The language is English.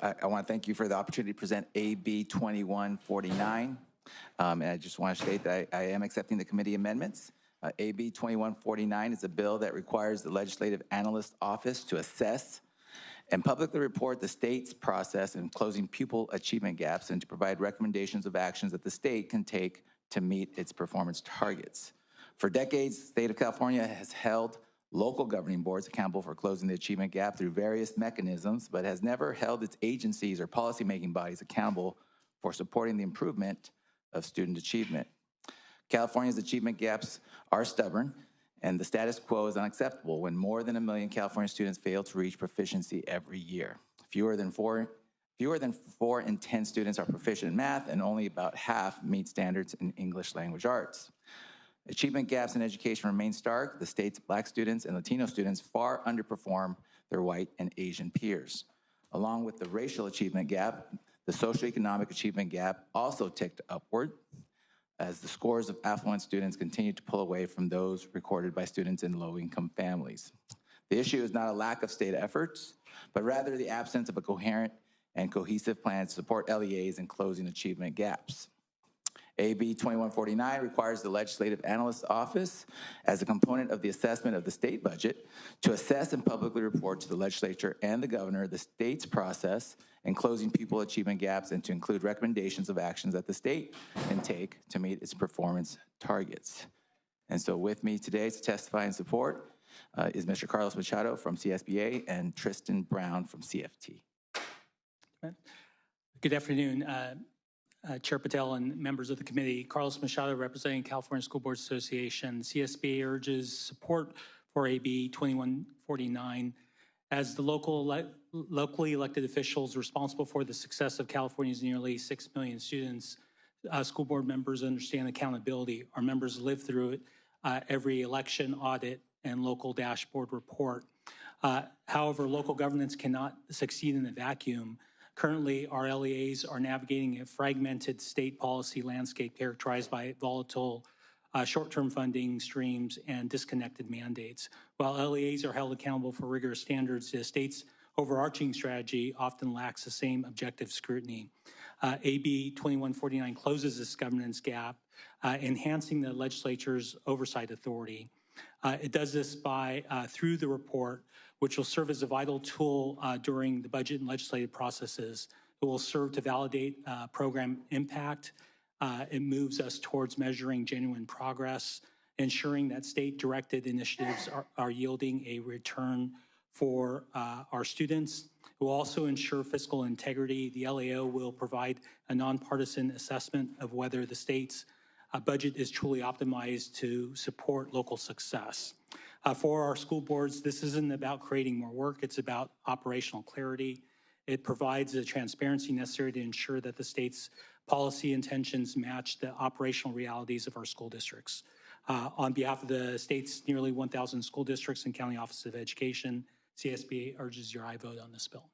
I want to thank you for the opportunity to present AB 2149. And I just want to state that I am accepting the committee amendments. AB 2149 is a bill that requires the Legislative Analyst Office to assess and publicly report the state's process in closing pupil achievement gaps and to provide recommendations of actions that the state can take to meet its performance targets. For decades, the state of California has held local governing boards accountable for closing the achievement gap through various mechanisms, but has never held its agencies or policymaking bodies accountable for supporting the improvement of student achievement. California's achievement gaps are stubborn, and the status quo is unacceptable when more than 1 million California students fail to reach proficiency every year. Fewer than 4 in 10 students are proficient in math, and only about half meet standards in English language arts. Achievement gaps in education remain stark. The state's Black students and Latino students far underperform their white and Asian peers. Along with the racial achievement gap, the socioeconomic achievement gap also ticked upward as the scores of affluent students continue to pull away from those recorded by students in low-income families. The issue is not a lack of state efforts, but rather the absence of a coherent and cohesive plan to support LEAs in closing achievement gaps. AB 2149 requires the Legislative Analyst Office, as a component of the assessment of the state budget, to assess and publicly report to the legislature and the governor the state's process in closing pupil achievement gaps and to include recommendations of actions that the state can take to meet its performance targets. And so with me today to testify in support is Mr. Carlos Machado from CSBA and Tristan Brown from CFT. Good afternoon. Chair Patel and members of the committee. Carlos Machado representing California School Boards Association. CSBA urges support for AB 2149 as the locally elected officials responsible for the success of California's nearly 6 million students. School board members understand accountability. Our members live through it every election, audit, and local dashboard report. However, local governance cannot succeed in a vacuum. Currently, our LEAs are navigating a fragmented state policy landscape characterized by volatile short-term funding streams and disconnected mandates. While LEAs are held accountable for rigorous standards, the state's overarching strategy often lacks the same objective scrutiny. AB 2149 closes this governance gap, enhancing the legislature's oversight authority. It does this by, through the report, which will serve as a vital tool during the budget and legislative processes. It will serve to validate program impact. It moves us towards measuring genuine progress, ensuring that state-directed initiatives are yielding a return for our students. It will also ensure fiscal integrity. The LAO will provide a nonpartisan assessment of whether the state's budget is truly optimized to support local success. For our school boards, this isn't about creating more work, it's about operational clarity. It provides the transparency necessary to ensure that the state's policy intentions match the operational realities of our school districts. On behalf of the state's nearly 1,000 school districts and county offices of education, CSBA urges your aye vote on this bill.